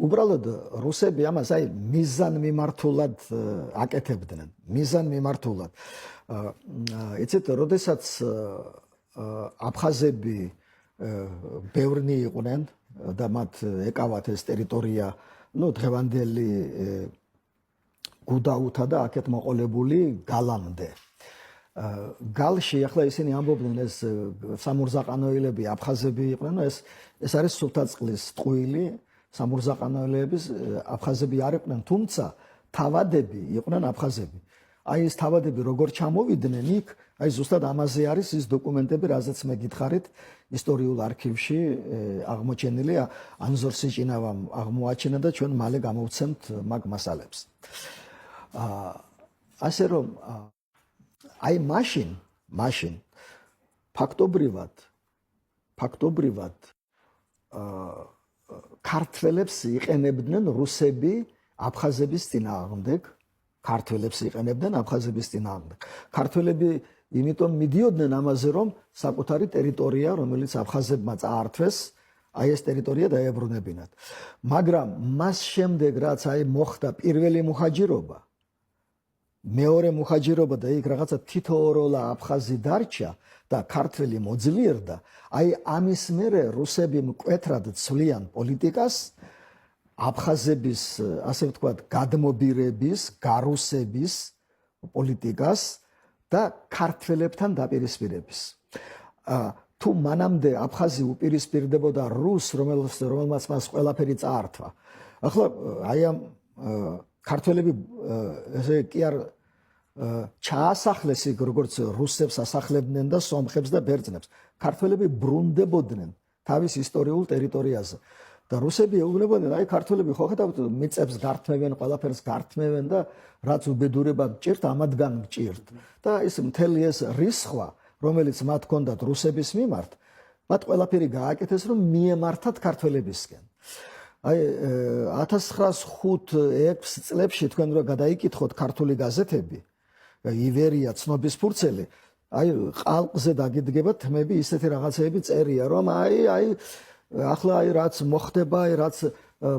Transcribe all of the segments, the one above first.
უბრალოდ რუსები ამას აი მიზანმიმართულად აკეთებდნენ. მიზანმიმართულად. იცით, როდესაც აფხაზები ბევრნი იყვნენ და მათ ეკავათ ეს ტერიტორია, დღევანდელი გუდაუთა და აქეთ მოყოლებული გალამდე. გალში ახლა ისინი ამბობდნენ ეს სამურზაყანოელები, აფხაზები იყვნენ, ეს არის სუფთაწყლის ტყუილი, სამურზაყანოელების აფხაზები არ იყვნენ, თუმცა თავადები იყვნენ აფხაზები. აი ეს თავადები როგორ ჩამოვიდნენ იქ, აი ზუსტად ამაზე არის ის დოკუმენტები, რაზეც მე გითხარით, ისტორიულ არქივში აღმოჩენილი, ანზორ სიჭინავამ აღმოაჩინა და ჩვენ მალე გამოვცემთ მაგ მასალებს. ასე რომ აი მაშინ ფაქტობრივად ქართველებს იყენებდნენ რუსები აფხაზების წინააღმდეგ, ქართველები იმიტომ მიდიოდნენ ამაზე, რომ საკუთარი ტერიტორია, რომელიც აფხაზებმა წაართვეს, აი ეს ტერიტორია დაებრუნებინათ. მაგრამ მას შემდეგ, რაც აი მოხდა პირველი მუხაჯირობა, მეორე მუხაჯირობა და იქ რაღაცა თითოეულა აფხაზი დარჩა და ქართველი მოძლიერდა, აი ამის მერე რუსები მკვეთრად ცვლიან პოლიტიკას, აფხაზების, ასე ვთქვათ, გადმობირების, გარუსების პოლიტიკას და ქართველებთან დაპირისპირების. თუ მანამდე აფხაზი უპირისპირდებოდა რუსს, რომელმაც მას ყველაფერი წაართვა. ახლა აი ამ ქართველები ესე კი არ ჩაასახლეს იქ, როგორც რუსებს ასახლებდნენ და სომხებს და ბერძნებს. ქართველები ბრუნდებოდნენ თავის ისტორიულ ტერიტორიაზე. და რუსები ეუბნებოდნენ, აი ქართველები ხო ხედავთ, მიწებს გართმევენ, ყველაფერს გართმევენ და რაც უბედურება გჭირთ, ამათგან გჭირთ. და ეს მთელი ეს რისხვა, რომელიც მათ ჰქონდათ რუსების მიმართ, მათ ყველაფერი გააკეთეს, რომ მიემართათ ქართველებისკენ. აი 1905-6 წლებში თქვენ რო გადაიკითხოთ ქართული გაზეთები, ივერია, ცნობის ფურცელი, აი ყალყზე დაგიდგება თმები, ისეთი რაღაცეები წერია, რომ აი ახლა აი რაც მოხდება, აი რაც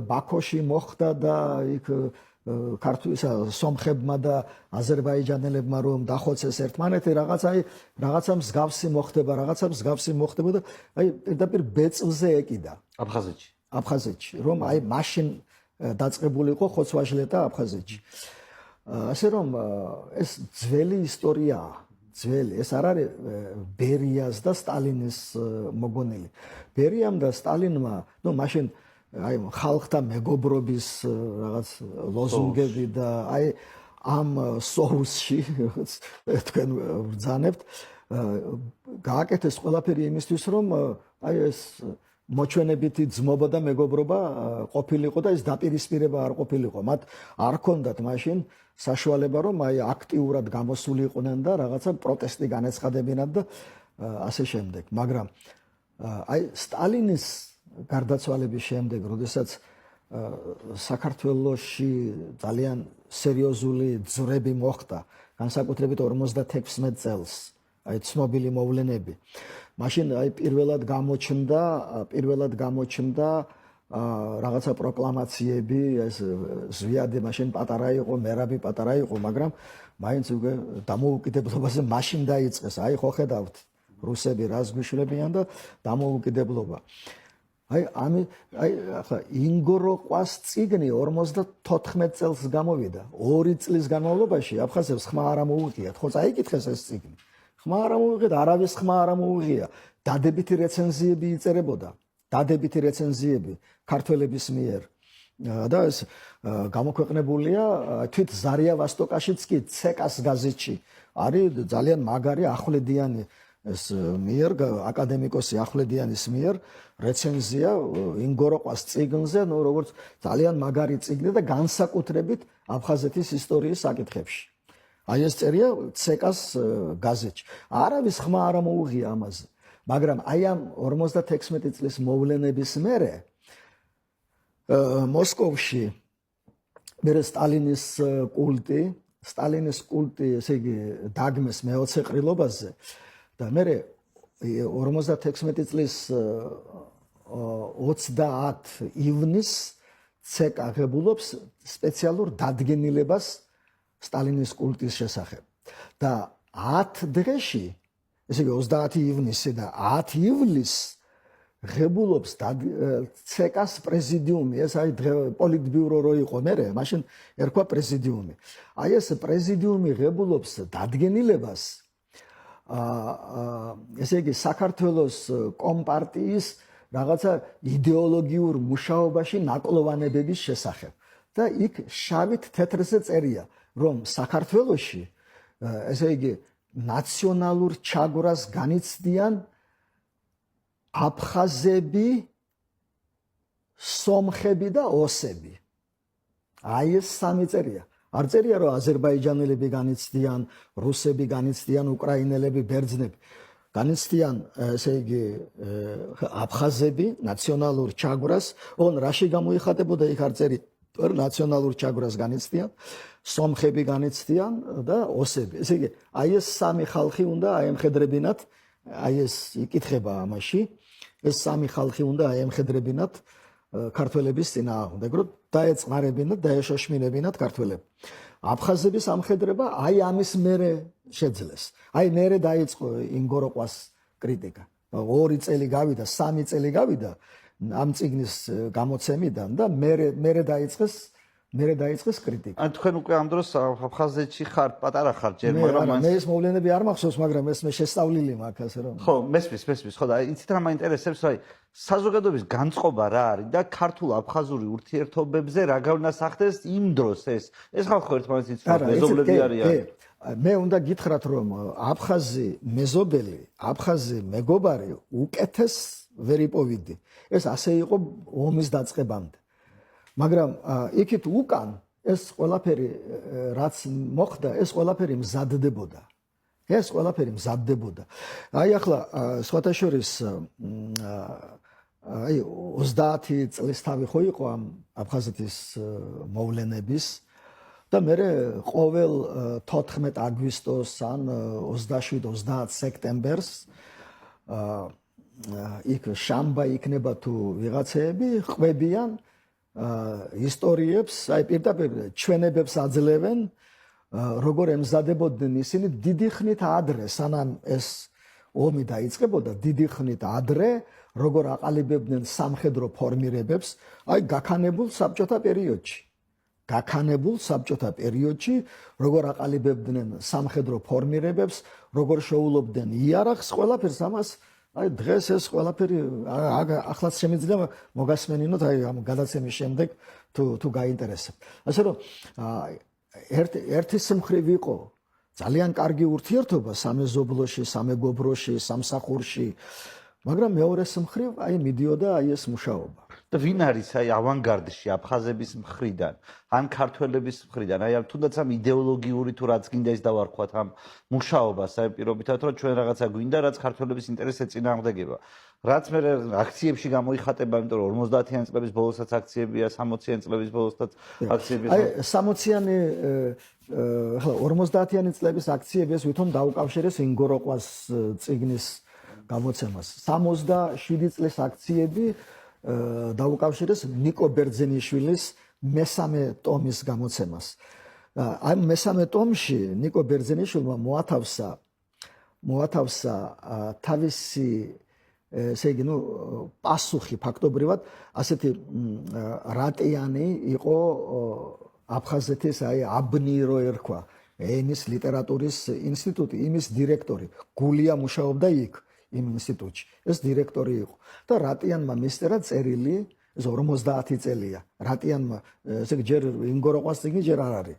ბაქოში მოხდა და იქ სომხებმა და აზერბაიჯანელებმა რომ დახოცეს ერთმანეთი, რაღაცა მსგავსი მოხდება და აი პირდაპირ ბეწვზე ეკიდა აფხაზეთში, რომ აი მაშინ დაწყებული იყო ხოცვაჟლეტა აფხაზეთში. ასე რომ ეს ძველი ისტორიაა. ეს არ არის ბერიას და სტალინის მოგონილი. ბერიამ და სტალინმა, მაშინ აი ხალხთა მეგობრობის რაღაც ლოზუნგები და აი ამ სოუსში თქვენ ბრძანებთ, გააკეთეს ყველაფერი იმისთვის, რომ აი ეს მოჩვენებითი ძმობა და მეგობრობა ყოფილიყო და ეს დაპირისპირება არ ყოფილიყო. მათ არ ჰქონდათ მაშინ საშუალება, რომ აი აქტიურად გამოსულიყვნენ და რაღაცა პროტესტი განეცხადებინათ და ასე შემდეგ. მაგრამ აი სტალინის გარდაცვალების შემდეგ, როდესაც საქართველოში ძალიან სერიოზული ძვრები მოხდა, განსაკუთრებით 56 წელს, აი ცნობილი მოვლენები. მაშინ აი პირველად გამოჩნდა რაღაცა პროკლამაციები, ეს ზვიადი მაშინ პატარა იყო, მერაბი პატარა იყო, მაგრამ მაინც უკვე დამოუკიდებლობაზე მაშინ დაიწყეს. აი ხო ხედავთ, რუსები რას გვიშლებიან და დამოუკიდებლობა. აი ახლა ინგოროყვას წიგნი 54 წელს გამოვიდა. 2 წლის განმავლობაში აფხაზებს ხმა არ ამოუღიათ. ხო წაიკითხეს ეს წიგნი. ხმა არ ამოუღიათ, არავის ხმა არ ამოუღია. დადებითი რეცენზიები იწერებოდა. ქართველების მიერ. და ეს გამოქვეყნებულია თვით ზარია ვასტოკაშიც კი ცეკას გაზეთში. არის ძალიან მაგარი ახვლედიანი ეს მიერ აკადემიკოსი ახვლედიანის მიერ რეცენზია ინგოროყვას წიგნზე, როგორც ძალიან მაგარი წიგნი და განსაკუთრებით აფხაზეთის ისტორიის საკითხებში. აი ეს წერია ცეკას გაზეთში. არავის ხმა არ ამოუღია ამაზე. მაგრამ აი ამ 56 წლის მოვლენების მერე მოსკოვში მერე სტალინის კულტი, ესე იგი დაგმეს მეოცე ყრილობაზე და მერე 56 წლის 30 ივნისს ცეკა ღებულობს სპეციალურ დადგენილებას სტალინის კულტის შესახებ. და 10 დღეში, ესე იგი 30 ივნისი და 10 ივლისს ღებულობს ცეკას პრეზიდიუმი, ეს აი პოლიტბიურო რო იყო მერე, მაშინ ერქვა პრეზიდიუმი. აი ეს პრეზიდიუმი ღებულობს დადგენილებას ესე იგი საქართველოს კომპარტიის რაღაცა იდეოლოგიურ მუშაობაში ნაკლოვანებების შესახებ. და იქ შავით თეთრზე წერია, რომ საქართველოში ესე იგი ნაციონალურ ჩაგვრას განიცდიან აფხაზები, სომხები და ოსები. აი ეს სამი წერია. არ წერია რომ აზერბაიჯანელები განიცდიან, რუსები განიცდიან, უკრაინელები, ბერძნები. განიცდიან ესე იგი აფხაზები, ნაციონალურ ჩაგვრას, ოღონ რაში გამოიხატებოდა იქ არ წერია ნაციონალურ ჩაგვრას განიცდიან, სომხები განიცდიან და ოსები. ესე იგი აი ეს სამი ხალხი უნდა აემხედრებინათ, აი ეს იკითხება ამაში. ეს სამი ხალხი უნდა აემხედრებინათ ქართველების წინააღმდეგ, რომ დაეწყარებინათ, დაეშოშმინებინათ ქართველები. აფხაზების ამხედრება აი ამის მერე შეძლეს. აი მერე დაიწყო ინგოროყვას კრიტიკა. 2 წელი გავიდა, 3 წელი გავიდა ამ წიგნის გამოცემიდან და მერე დაიწყეს კრიტიკა. ან თქვენ უკვე ამ დროს აფხაზეთში ხართ, პატარა ხართ ჯერ, მაგრამ მე ეს მოვლენები არ მახსოვს, მაგრამ ეს მე შესწავლილი მაქვს ასე რომ. ხო, მესმის, ხო და იცით რა მაინტერესებს, აი საზოგადოების განწყობა რა არის და ქართულ-აფხაზური ურთიერთობებზე რა გავნასახდეს იმ დროს ეს ხალხი ერთმანეთს იცნობს, მეზობლები არიან. მე უნდა გითხრათ რომ აფხაზი მეზობელი, აფხაზი მეგობარი უკეთეს ვერ იპოვიდი. ეს ასე იყო ომის დაწყებამდე. მაგრამ იქით უკან ეს ყველაფერი რაც მოხდა, ეს ყველაფერი მზადდებოდა. აი ახლა სხვათა შორის აი 30 წლის თავი ხო იყო ამ აფხაზეთის მოვლენების და მე ყოველ 14 აგვისტოს ან 27-30 სექტემბერს იქ შამბა იქნება თუ ვიღაცეები ყვებიან ისტორიებს, აი პირდაპირ ჩვენებებს აძლევენ, როგორ ემზადებოდნენ ისინი დიდი ხნით ადრე, სანამ ეს ომი დაიწყებოდა, დიდი ხნით ადრე, როგორ აყალიბებდნენ სამხედრო ფორმირებებს, აი გაქანებულ საბჭოთა პერიოდში, როგორ აყალიბებდნენ სამხედრო ფორმირებებს, როგორ შეულობდნენ იარაღს, ყველაფერს ამას აი დღეს ეს ყველაფერი ახლაც შემიძლია მოგასმენინოთ აი ამ გადაცემის შემდეგ თუ გაინტერესებთ. ასე რომ ერთი სიმხრივ იყო ძალიან კარგი ურთიერთობა სამეზობლოში, სამეგობროში, სამსახურში, მაგრამ მეორე სიმხრივ აი მიდიოდა აი ეს მუშაობა. და ვინ არის აი ავანგარდში აფხაზების მხრიდან, ან ქართველების მხრიდან, აი თუნდაც ამ იდეოლოგიური თუ რაც გინდა ის დავარქვათ ამ მუშაობას, აი პირობითად რომ ჩვენ რაღაცა გვინდა, რაც ქართველების ინტერესზე წინააღმდეგება. რაც მე აქციებში გამოიხატება, იმიტომ რომ 50-იან წლების ბოლოსაც აქციებია, 60-იან წლების ბოლოსაც აქციებია. აი 60-იანი ახლა 50-იანი წლების აქციებს ვითომ დაუკავშირეს ინგოროყვას წიგნის გამოცემას. 67 წლის აქციები დაუკავშირეს ნიკო ბერძენიშვილის მესამე ტომის გამოცემას. ამ მესამე ტომში ნიკო ბერძენიშვილმა მოათავსა თავისი ესე იგი პასუხი ფაქტობრივად ასეთი რატიანი იყო აფხაზეთის აი აბნირო ერქვა ენის ლიტერატურის ინსტიტუტი, იმის დირექტორი. გულია მუშაობდა იქ. იმ ინსტიტუტში. ეს დირექტორი იყო და რატიანმა მისწერა წერილი, ეს 50 წელია. რატიანმა ესე იგი ჯერ ინგოროყვას წიგნი ჯერ არ არის.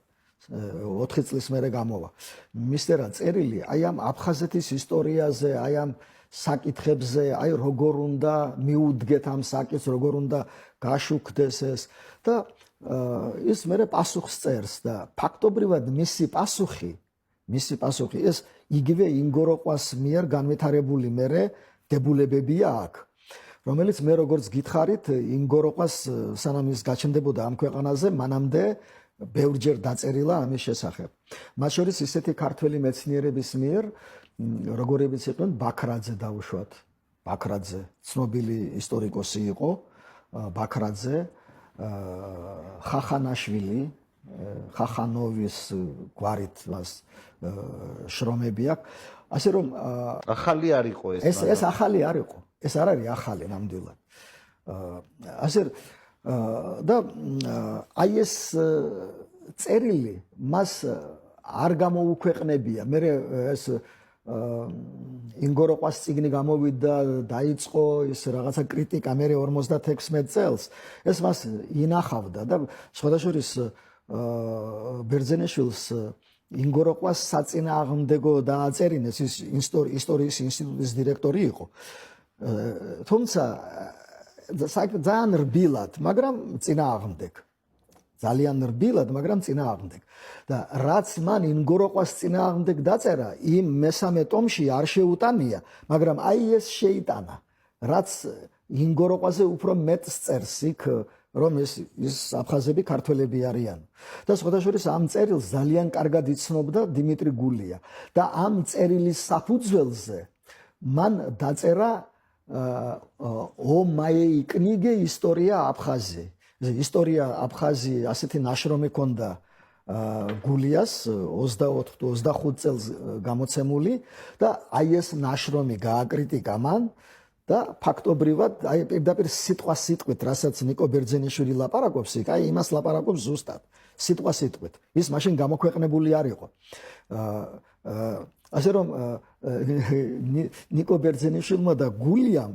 4 წლის მერე გამოვა. მისწერა წერილი აი ამ აფხაზეთის ისტორიაზე, აი ამ საკითხებზე, აი როგორ უნდა მიუდგეთ ამ საკითხს, როგორ უნდა გაშუქდეს ეს და ის მერე პასუხს წერს და ფაქტობრივად მისი პასუხი ეს იგივე ინგოროყვას მიერ განვითარებული მერე დებულებებია აქ, რომელიც მე როგორც გითხარით, ინგოროყვას სანამ ის გაჩნდებოდა ამ ქვეყანაზე, მანამდე ბევრჯერ დაწერილა ამის შესახებ. მათ შორის ისეთი ქართველი მეცნიერების მიერ, როგორებიც იყვნენ ბაქრაძე დაუშვათ. ბაქრაძე, ცნობილი ისტორიკოსი იყო, ბაქრაძე ხახანაშვილი, ხახანოვის გვარით მას შრომები აქვს. ასე რომ ახალი არ იყო ეს ახალი არ იყო. ეს არ არის ახალი ნამდვილად. ასე და აი ეს წერილი მას არ გამოუქვეყნებია. მე ეს ინგოროყვას წიგნი გამოვიდა, დაიწყო ის რაღაცა კრიტიკა მე 56 წელს. ეს მას ინახავდა და სხვადასხვა ბერძენიშვილს ინგოროყვას საწინააღმდეგო დააწერინეს, ის ისტორიის ინსტიტუტის დირექტორი იყო. თუმცა ძალიან რბილად, მაგრამ წინააღმდეგ. ძალიან რბილად, მაგრამ წინააღმდეგ. და რაც მან ინგოროყვას წინააღმდეგ დაწერა, იმ მესამე ტომში არ შეუტანია, მაგრამ აი ეს შეიტანა, რაც ინგოროყვაზე უფრო მეტს წერს იქ, რომ ეს აფხაზები ქართველები არიან. და სხვადასხვა ამ წერილს ძალიან კარგად იცნობდა დიმიტრი გულია და ამ წერილის საფუძველზე მან დაწერა ო მაიეი კნიგე ისტორია აფხაზი. ისტორია აფხაზი ასეთი ნაშრომი ქონდა გულიას 24-25 წელს გამოცემული და აი ეს ნაშრომი გააკრიტიკა მან და ფაქტობრივად აი პირდაპირ სიტყვით, რასაც ნიკო ბერძენიშვილი ლაპარაკობს, აი იმას ლაპარაკობს ზუსტად. სიტყვით. ის მაშინ გამოქვეყნებული არ იყო. ასე რომ ნიკო ბერძენიშვილმა და გულიამ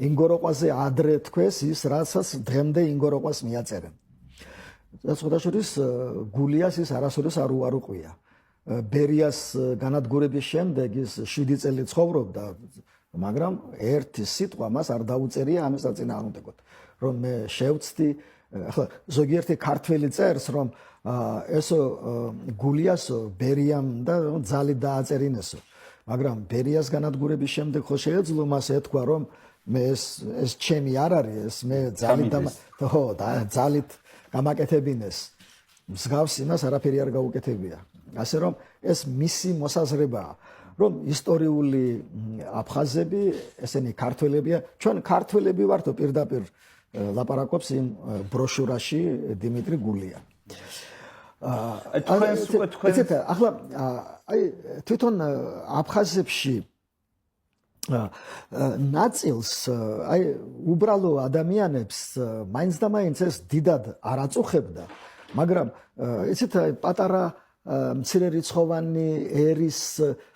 ინგოროყვაზე ადრე თქვეს ის, რასაც დღემდე ინგოროყვას მიაწერენ. და სხვადასხვა გულიას ის არასოდეს არ უარყვია. ბერიას განადგურების შემდეგ ის 7 წელი ცხოვრობდა, მაგრამ ერთი სიტყვა მას არ დაუწერია ამის საწინააღმდეგოდ, რომ მე შევცდი. ახლა ზოგიერთი ქართველი წერს, რომ ესო გულიასო ბერიამ და ძალი დააწერინესო, მაგრამ ბერიას განადგურების შემდეგ ხო შეეძლო მას ეთქვა, რომ მე ეს ჩემი არ არის, ეს მე ძალით გამაკეთებინეს. მსგავს იმას არაფერი არ გაუკეთებია. ასე რომ ეს მისი მოსაზრებაა, რომ ისტორიული აფხაზები, ესენი ქართველებია, ჩვენ ქართველები ვართო პირდაპირ ლაპარაკობს იმ ბროშურაში დიმიტრი გულია. ახლა აი თვითონ აფხაზებში ნაწილს აი უბრალო ადამიანებს მაინც და მაინც ეს დიდად არ აწუხებდა, მაგრამ იცით პატარა მცირერიცხოვანი ერის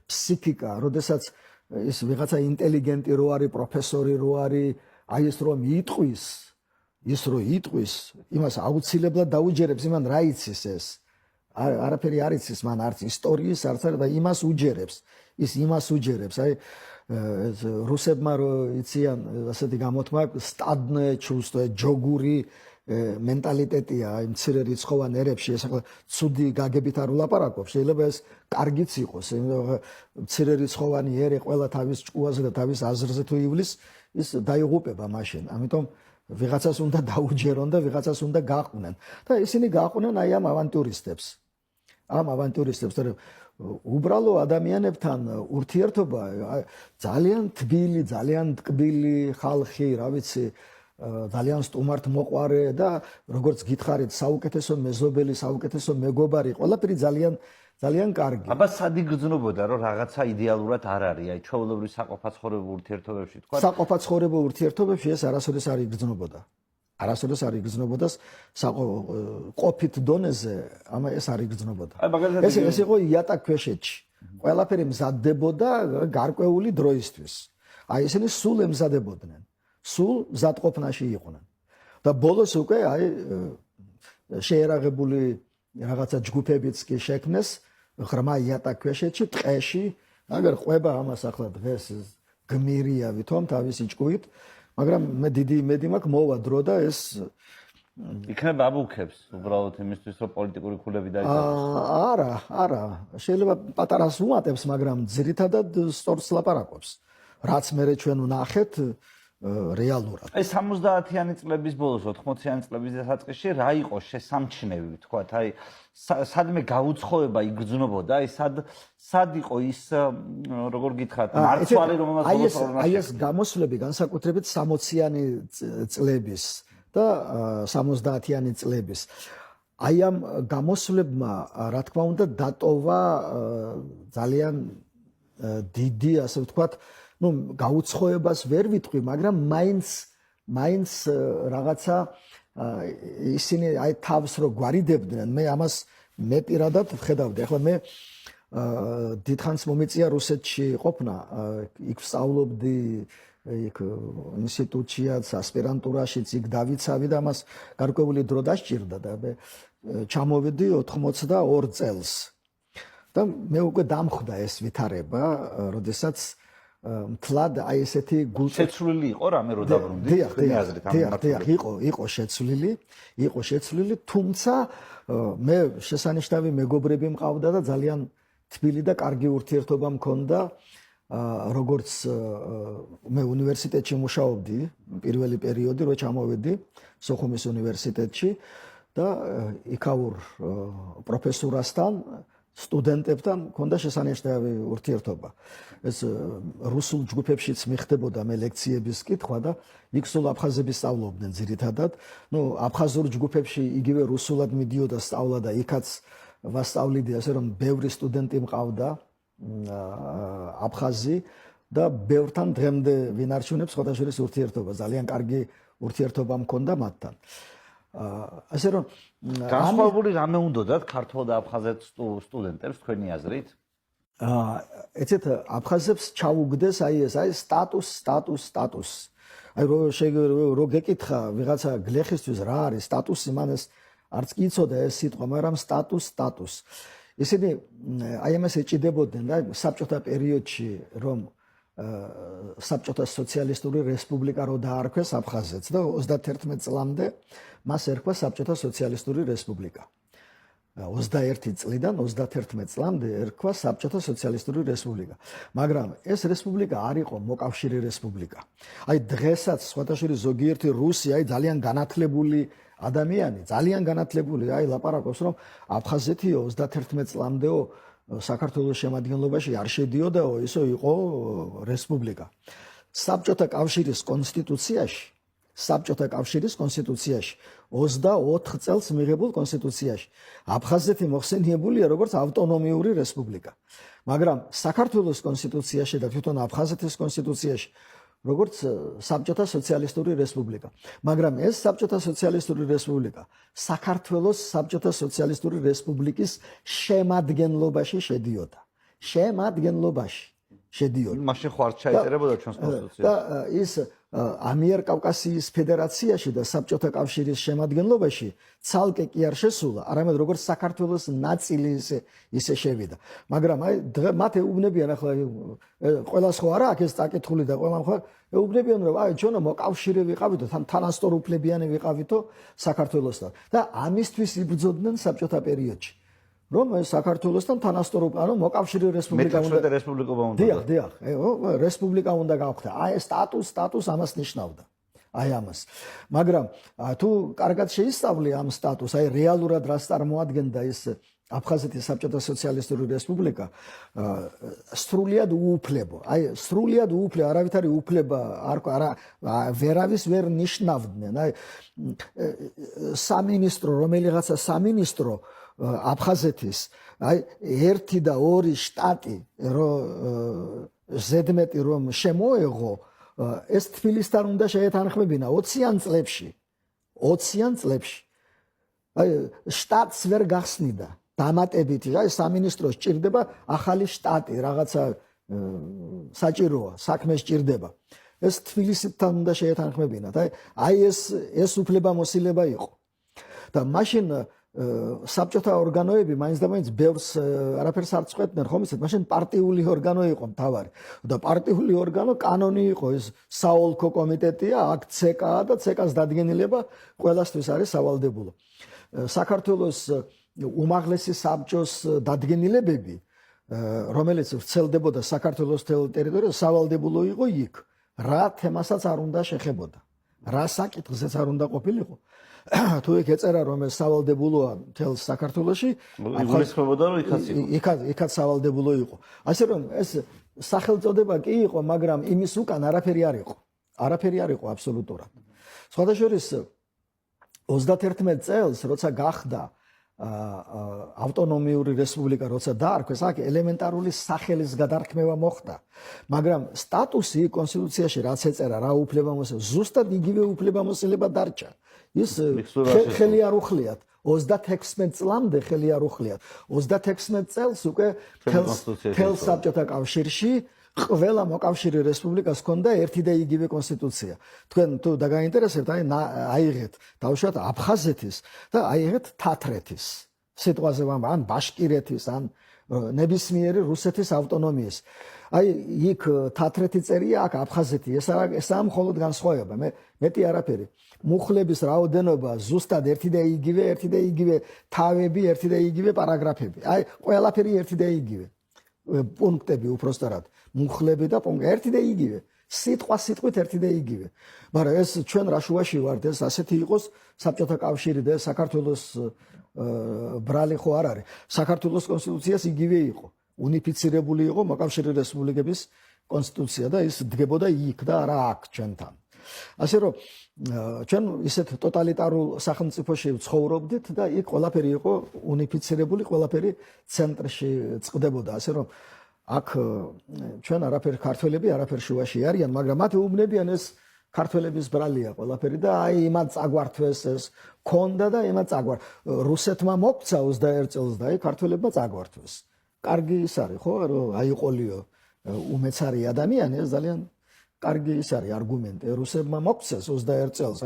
ფსიქიკა, როდესაც ის ვიღაცა ინტელიგენტი რო არის, პროფესორი რო არის, აი ეს რომ იტყვის, იმას აუცილებლად დაუჯერებს, იმან რა იცის ეს. არაფერი არ იცის მან არც ისტორიის, არც და იმას უჯერებს. ის იმას უჯერებს. აი რუსებმა რო იციან ასეთი გამოთქმა, სტადნე ჩუსტო, ჯოგური მენტალიტეტია აი მცირერიცხოვან ერებში, ეს ახლა ცუდი გაგებით არ ვლაპარაკობ, შეიძლება ეს კარგიც იყოს, მცირერიცხოვანი ერი ყველა თავის ჭკუაზე და თავის აზრზე თუ ივლის, ის დაიღუპება მაშინ. ამიტომ ვიღაცას უნდა დაუჯერონ და ვიღაცას უნდა გაყვნენ. და ისინი გაყვნენ აი ამ ავანტურისტებს. და უბრალო ადამიანებთან ურთიერთობა ძალიან თბილი, ძალიან ტკბილი ხალხი, რა ვიცი, ძალიან სტუმართ მოყვარე და როგორც გითხარით, საუკეთესო მეზობელი, საუკეთესო მეგობარი, ყველაფერი ძალიან კარგი. აბა სად იგრძნობოდა, რომ რაღაცა იდეალურად არ არის, აი ჩვეულებრივ საყოფაცხოვრებო ურთიერთობებში თქვა. საყოფაცხოვრებო ურთიერთობებში ეს არასოდეს არ იგრძნობოდა. არასოდეს არ იგრძნობოდა ყოფით დონეზე, ამა ეს არ იგრძნობოდა. ეს იყო იატაკ ქვეშეთში. ყველაფერი მზადდებოდა გარკვეული დროისთვის. აი ესენი სულ ემზადებოდნენ. სულ მზადყოფნაში იყვნენ. და ბოლოს უკვე აი შეერაღებული რაღაცა ჯგუფებიც კი შექმნეს ღრმა იატაკ ქვეშეთში, ტყეში, აგერ ყვება ამას ახლა დღეს გმირია ვითომ თავისი ჭკუით, მაგრამ მე დიდი იმედი მაქვს მოვა დრო და ეს იქნება აბუქებს უბრალოდ იმისთვის რომ პოლიტიკური ქულები დაიწყოს. არა, შეიძლება პატარას უმატებს, მაგრამ ძირითადად სწორს ლაპარაკობს. რაც მე ჩვენ ვნახეთ რეალურად. აი 70-იანი წლების ბოლოს 80-იანი წლების დასაწყისში რა იყო შესამჩნევი, ვთქვათ, აი სადმე გაუცხოება იგრძნობოდა, აი სად იყო ის, როგორ გითხრათ, მარცვალი რომელმაც აი ეს გამოსვლები განსაკუთრებით 60-იანი წლების და 70-იანი წლების. აი ამ გამოსვლებმა, რა თქმა უნდა, დატოვა ძალიან დიდი, ასე ვთქვათ, გაუცხოებას ვერ ვიტყვი, მაგრამ მაინც რაღაცა ისინი აი თავს რო გვარიდებდნენ, მე პირადად ვხედავდი. ახლა მე დიდხანს მომეწია რუსეთში ყოფნა, იქ ვსწავლობდი, იქ ინსტიტუტშიაც, ასპირანტურაშიც იქ დავიცავი და მას გარკვეული დრო დასჭირდა და მე ჩამოვედი 82 წელს. და მე უკვე დამხვდა ეს ვითარება, როდესაც მთლად აი ესეთი შეცვლილი იყო რამე რო დაბრუნდი თქვენი აზრით ამ მიმართულებით. იყო შეცვლილი, თუმცა მე შესანიშნავი მეგობრები მყავდა და ძალიან თბილი და კარგი ურთიერთობა მქონდა. როგორც მე უნივერსიტეტში მუშაობდი, პირველი პერიოდი რო ჩამოვედი სოხუმის უნივერსიტეტში და იქაურ პროფესორასთან, სტუდენტებთან მქონდა შესანიშნავი ურთიერთობა. ეს რუსულ ჯგუფებშიც მიხდებოდა მე ლექციების კითხვა და იქ სულ აფხაზები სწავლობდნენ ძირითადად. აფხაზურ ჯგუფებში იგივე რუსულად მიდიოდა სწავლა და იქაც ვასწავლიდი, ასე რომ ბევრი სტუდენტი მყავდა აფხაზი და ბევრთან დღემდე ვინარჩუნებს ხოთაშორის ურთიერთობა. ძალიან კარგი ურთიერთობა მქონდა მათთან. ასე რომ განსხვავებული რამე უნდათ ქართულ და აფხაზეთ სტუდენტებს თქვენი აზრით? ეცეთ აფხაზებს ჩაუგდეს აი ეს სტატუს. აი რო გეკითხა ვიღაცა გლეხისთვის რა არის სტატუსი, მან ეს არც კი იცოდა ეს სიტყვა, მაგრამ სტატუს. ისინი აი ამას ეჭიდებოდნენ და საბჭოთა პერიოდში რომ საბჭოთა სოციალისტური რესპუბლიკა რო დაარქვეს აფხაზეთს და 31 წლამდე მას ერქვა საბჭოთა სოციალისტური რესპუბლიკა. 21 წლიდან 31 წლამდე ერქვა საბჭოთა სოციალისტური რესპუბლიკა. მაგრამ ეს რესპუბლიკა არ იყო მოკავშირე რესპუბლიკა. აი დღესაც სხვათაშორის ზოგიერთი რუსი, აი ძალიან განათლებული ადამიანი, ძალიან განათლებული, აი ლაპარაკობს რომ აფხაზეთიო 31 წლამდეო საქართველოს შემადგენლობაში არ შედიოდაო, ისო იყო რესპუბლიკა. საბჭოთა კავშირის კონსტიტუციაში 24 წელს მიღებულ კონსტიტუციაში აფხაზეთი მოხსენიებულია როგორც ავტონომიური რესპუბლიკა. მაგრამ საქართველოს კონსტიტუციაში და თვითონ აფხაზეთის კონსტიტუციაში როგორც საბჭოთა სოციალისტური რესპუბლიკა. მაგრამ ეს საბჭოთა სოციალისტური რესპუბლიკა საქართველოს საბჭოთა სოციალისტური რესპუბლიკის შემადგენლობაში შედიოდა. მაშინ ხო არ ჩაიწერებოდა ჩვენს კონსტიტუციას. და ის ამიერკავკასიის ფედერაციაში და საბჭოთა კავშირის შემადგენლობაში ცალკე კი არ შესულა, არამედ როგორც საქართველოს ნაწილი ისე შევიდა. მაგრამ აი მათ ეუბნებიან ახლა ყველას ხო არა აქ ეს წაკითხული და ყველამ ხო ეუბნებიან რომ აი ჩვენო მოკავშირე ვიყავითო, თანასწორ უფლებიანი ვიყავითო საქართველოსთან და ამისთვის იბრძოდნენ საბჭოთა პერიოდში. რომ საქართველოსთან თანასწორ ანუ მოკავშირე რესპუბლიკა უნდა დიახ, რესპუბლიკა უნდა გავხდა. აი ეს სტატუს ამას ნიშნავდა. აი ამას. მაგრამ თუ კარგად შეისწავლე ამ სტატუსს, აი რეალურად რას წარმოადგენდა ეს აფხაზეთის საბჭოთა სოციალისტური რესპუბლიკა, სრულიად უუფლებო. აი სრულიად უუფლებო, არავითარი უფლება ვერავის ვერ ნიშნავდნენ. აი სამინისტრო, რომელიღაცა სამინისტრო აფხაზეთის, აი 1 და 2 შტატი ზედმეტი რომ შემოეღო, ეს თბილისთან უნდა შეეთანხმებინა 20-იან წლებში. აი შტატს ვერ გახსნიდა. დამატებით, აი სამინისტრო სჭირდება ახალი შტატი, რაღაცა საჭიროა, საქმე სჭირდება. ეს თბილისთან უნდა შეეთანხმებინათ. აი ეს უფლებამოსილება იყო. და მაშინ საბჭოთა ორგანოები მაინც და მაინც ბევრს არაფერს არ წყვეტდნენ, ხომ იცით? მაშინ პარტიული ორგანო იყო მთავარი. და პარტიული ორგანო კანონი იყო ეს საოლქო კომიტეტია, აქ ЦК-ა და ЦК-ს დადგენილება ყველასთვის არის სავალდებულო. საქართველოს უმაღლესი საბჭოს დადგენილებები, რომელიც ვრცელდებოდა საქართველოს ტერიტორიაზე, სავალდებულო იყო იქ. რა თემასაც არ უნდა შეხებოდა. რა საკითხზეც არ უნდა ყოფილიყო. თუ იქ ეწერა რომ ეს სავალდებულოა მთელ საქართველოში, იგულისხმებოდა რომ იქაც სავალდებულო იყო. ასე რომ ეს სახელწოდება კი იყო, მაგრამ იმის უკან არაფერი არ იყო. არაფერი არ იყო აბსოლუტურად. სხვადასხვა 31 წელს, როცა გახდა ავტონომიური რესპუბლიკა, როცა დაარქვეს, აქ ელემენტარული სახელის გადარქმევა მოხდა. მაგრამ სტატუსი კონსტიტუციაში რაც ეწერა, რა უფლებამოსილება, ზუსტად იგივე უფლებამოსილება დარჩა. ის ხელი არ უხლიათ. 36 წლამდე ხელი არ უხლიათ. 36 წელს უკვე თელ საბჭოთა კავშირში ყველა მოკავშირე რესპუბლიკას ჰქონდა ერთი და იგივე კონსტიტუცია. თქვენ თუ დაგაინტერესებთ, აიღეთ დავუშვათ აფხაზეთის და აიღეთ თათრეთის. სიტყვაზე ან ბაშკირეთის, ან ნებისმიერი რუსეთის ავტონომიის. იქ თათრეთი წერია, აქ აფხაზეთი. ესაა მხოლოდ განსხვავება. მეტი არაფერი. მუხლების რაოდენობა ზუსტად ერთი და იგივე თავები, ერთი და იგივე პარაგრაფები. ყველაფერი ერთი და იგივე. პუნქტები უпроსტად. მუხლები და პუნქტი ერთი და იგივე. სიტყვით ერთი და იგივე. მაგრამ ეს ჩვენ რა შუაში ვართ, ეს ასეთი იყოს საბჭოთა კავშირი და საქართველოს ბრალი ხო არ არის. საქართველოს კონსტიტუციას იგივე იყო. უნიფიცირებული იყო მოკავშირე რესპუბლიკების კონსტიტუცია და ის დგებოდა იქ და არა აქ ჩვენთან. ასე რომ ჩვენ ისეთ ტოტალიტარულ სახელმწიფოში ცხოვრობდით და იქ ყველაფერი იყო უნიფიცირებული, ყველაფერი ცენტრში წყდებოდა. ასე რომ აქ ჩვენ არაფერ ქართველები არაფერ შუაში არიან, მაგრამ მათ უუბნებიან ეს ქართველების ბრალია ყველაფერი და იმათ წაგვართვეს ეს ქონდა და იმათ წაგვარ. რუსეთმა მოგცა 21 წელს და ქართველებმა წაგვართვეს. კარგი ის არის ხო, რომ აიყოლიო უმეცარი ადამიანი, ეს ძალიან კარგი ის არის არგუმენტი. რუსებმა მოგცეს 21 წელს,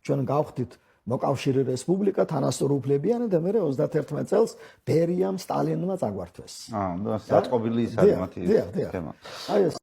ჩვენ გავხდით მოკავშირე რესპუბლიკა, თანასწორ უფლებიანი და მე 31 წელს ბერიამ სტალინმა წაგვართვეს. და საწყობილი ის არის მათი თემა. აი ეს